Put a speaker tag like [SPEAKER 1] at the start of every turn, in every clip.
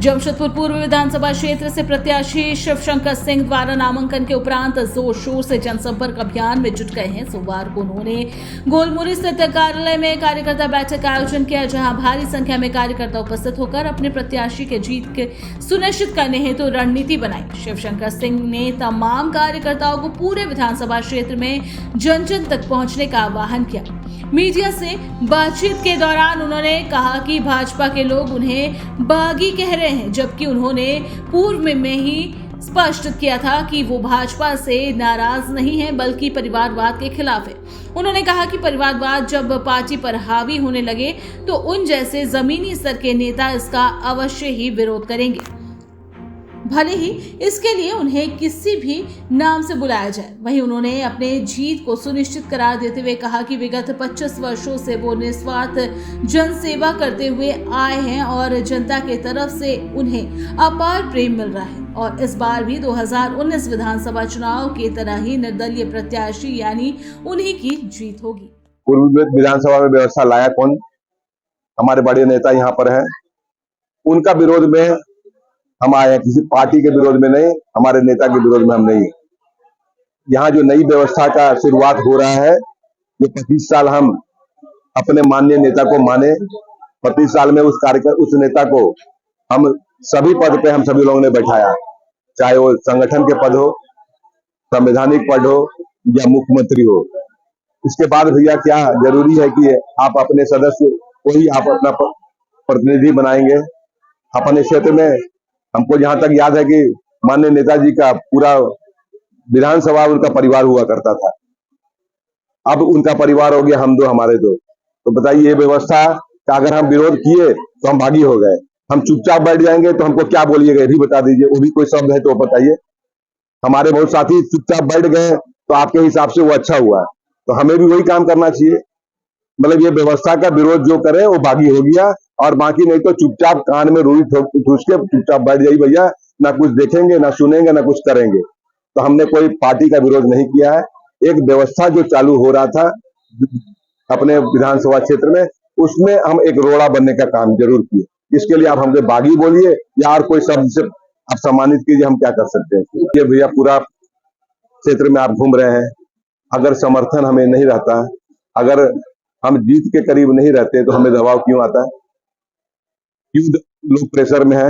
[SPEAKER 1] जमशेदपुर पूर्व विधानसभा क्षेत्र से प्रत्याशी शिवशंकर सिंह द्वारा नामांकन के उपरांत जोर शोर से जनसंपर्क अभियान में जुट गए हैं। सोमवार को उन्होंने गोलमुरी स्थित कार्यालय में कार्यकर्ता बैठक का आयोजन किया, जहां भारी संख्या में कार्यकर्ता उपस्थित होकर अपने प्रत्याशी के जीत के सुनिश्चित करने हेतु रणनीति बनाई। शिवशंकर सिंह ने तमाम कार्यकर्ताओं को पूरे विधानसभा क्षेत्र में जन जन तक पहुंचने का आह्वान किया। मीडिया से बातचीत के दौरान उन्होंने कहा कि भाजपा के लोग उन्हें बागी कह रहे हैं, जबकि उन्होंने पूर्व में ही स्पष्ट किया था कि वो भाजपा से नाराज नहीं है बल्कि परिवारवाद के खिलाफ है। उन्होंने कहा कि परिवारवाद जब पार्टी पर हावी होने लगे तो उन जैसे जमीनी स्तर के नेता इसका अवश्य ही विरोध करेंगे, भले ही इसके लिए उन्हें किसी भी नाम से बुलाया जाए। वहीं उन्होंने अपने जीत को सुनिश्चित करार देते हुए कहा कि विगत 25 वर्षों से वो निस्वार्थ जन सेवा करते हुए आए हैं और जनता के तरफ से उन्हें अपार प्रेम मिल रहा है और इस बार भी 2019 विधानसभा चुनाव की तरह ही निर्दलीय प्रत्याशी यानी उन्हीं की जीत होगी।
[SPEAKER 2] पूर्व विधानसभा में व्यवस्था लाया कौन? हमारे बड़े नेता यहाँ पर हैं, उनका विरोध में हम आए हैं, किसी पार्टी के विरोध में नहीं, हमारे नेता के विरोध में हम नहीं। यहाँ जो नई व्यवस्था का शुरुआत हो रहा है, जो 25 साल हम अपने माननीय नेता को माने, 25 साल में उस नेता को हम सभी पद पे हम सभी लोगों ने बैठाया, चाहे वो संगठन के पद हो, संवैधानिक पद हो या मुख्यमंत्री हो। इसके बाद भैया क्या जरूरी है कि आप अपने सदस्य को ही आप अपना प्रतिनिधि बनाएंगे। अपने क्षेत्र में हमको जहां तक याद है कि माननीय नेताजी का पूरा विधानसभा उनका परिवार हुआ करता था, अब उनका परिवार हो गया हम दो हमारे दो। तो बताइए, ये व्यवस्था का अगर हम विरोध किए तो हम भागी हो गए, हम चुपचाप बैठ जाएंगे तो हमको क्या बोलिएगा ये भी बता दीजिए, वो भी कोई शब्द है तो बताइए। हमारे बहुत साथी चुपचाप बैठ गए तो आपके हिसाब से वो अच्छा हुआ, तो हमें भी वही काम करना चाहिए। मतलब ये व्यवस्था का विरोध जो करे वो बागी हो गया, और बाकी नहीं तो चुपचाप कान में रुई ठूस के चुपचाप बैठ जाइए भैया, ना कुछ देखेंगे ना सुनेंगे ना कुछ करेंगे। तो हमने कोई पार्टी का विरोध नहीं किया है। एक व्यवस्था जो चालू हो रहा था अपने विधानसभा क्षेत्र में, उसमें हम एक रोड़ा बनने का काम जरूर किए। इसके लिए आप हमसे बागी बोलिए या और कोई शब्द से आप सम्मानित कीजिए, हम क्या कर सकते हैं। ये भैया पूरा क्षेत्र में आप घूम रहे हैं, अगर समर्थन हमें नहीं रहता, अगर हम जीत के करीब नहीं रहते तो हमें दबाव क्यों आता है, क्यों लोग प्रेशर में है,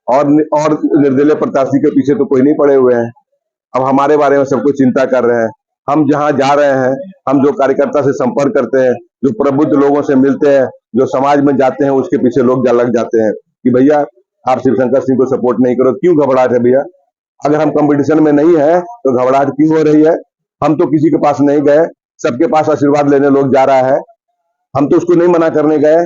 [SPEAKER 2] और निर्दलीय प्रत्याशी के पीछे तो कोई नहीं पड़े हुए हैं। अब हमारे बारे में सब कुछ चिंता कर रहे हैं। हम जहां जा रहे हैं, हम जो कार्यकर्ता से संपर्क करते हैं, जो प्रबुद्ध लोगों से मिलते हैं, जो समाज में जाते हैं, उसके पीछे लोग लग जाते हैं कि भैया आप शिवशंकर सिंह को सपोर्ट नहीं करो। क्यों घबराहट है भैया? अगर हम कंपटीशन में नहीं है तो घबराहट क्यों हो रही है? हम तो किसी के पास नहीं गए, सबके पास आशीर्वाद लेने लोग जा रहा है, हम तो उसको नहीं मना करने गए।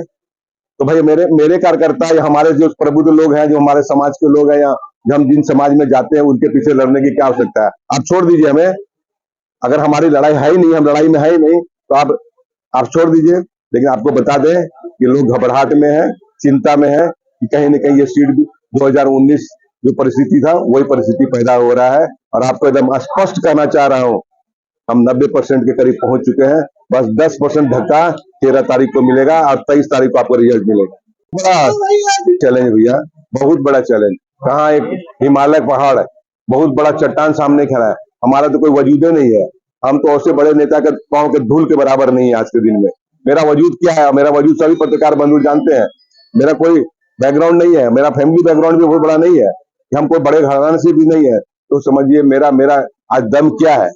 [SPEAKER 2] तो भाई मेरे कार्यकर्ता या हमारे जो प्रबुद्ध लोग हैं, जो हमारे समाज के लोग हैं, या हम जिन समाज में जाते हैं, उनके पीछे लड़ने की क्या आवश्यकता है? आप छोड़ दीजिए हमें। अगर हमारी लड़ाई है ही नहीं, हम लड़ाई में है ही नहीं, तो आप छोड़ दीजिए। लेकिन आपको बता दें कि लोग घबराहट में है, चिंता में है कि कहीं न कहीं ये सीट 2019 जो परिस्थिति था वही परिस्थिति पैदा हो रहा है। और आपको एकदम स्पष्ट कहना चाह रहा हूँ, हम 90% के करीब पहुंच चुके हैं। बस 10% धक्का 13 तारीख को मिलेगा और 23 तारीख को आपको रिजल्ट मिलेगा। बड़ा चैलेंज भैया, बहुत बड़ा चैलेंज। कहाँ एक हिमालय पहाड़ है, बहुत बड़ा चट्टान सामने खड़ा है, हमारा तो कोई वजूद नहीं है। हम तो उससे बड़े नेता के पांव के धूल के बराबर नहीं है आज के दिन में। मेरा वजूद क्या है? मेरा वजूद सभी पत्रकार बंधु जानते हैं। मेरा कोई बैकग्राउंड नहीं है, मेरा फैमिली बैकग्राउंड भी बहुत बड़ा नहीं है, हम कोई बड़े घराने से भी नहीं है। तो समझिए मेरा आज दम क्या है।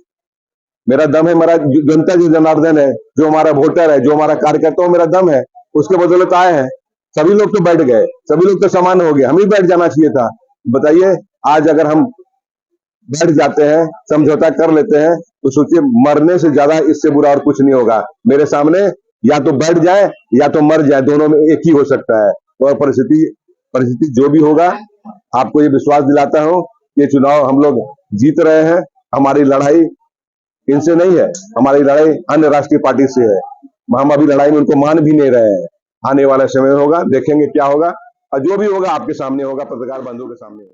[SPEAKER 2] मेरा दम है, मेरा जनता जो जनार्दन है, जो हमारा वोटर है, जो हमारा कार्यकर्ता, मेरा दम है। उसके बदौलत आए हैं। सभी लोग तो बैठ गए, सभी लोग तो समान हो गए, हम ही बैठ जाना चाहिए था। बताइए, आज अगर हम बैठ जाते हैं, समझौता कर लेते हैं, तो सोचिए मरने से ज्यादा इससे बुरा और कुछ नहीं होगा। मेरे सामने या तो बैठ जाए या तो मर जाए, दोनों में एक ही हो सकता है। और परिस्थिति जो भी होगा, आपको ये विश्वास दिलाता हूं, ये चुनाव हम लोग जीत रहे हैं। हमारी लड़ाई इनसे नहीं है, हमारी लड़ाई अन्य राष्ट्रीय पार्टी से है। हम अभी लड़ाई में उनको मान भी नहीं रहे हैं। आने वाला समय होगा, देखेंगे क्या होगा, और जो भी होगा आपके सामने होगा, पत्रकार बंधुओं के सामने होगा।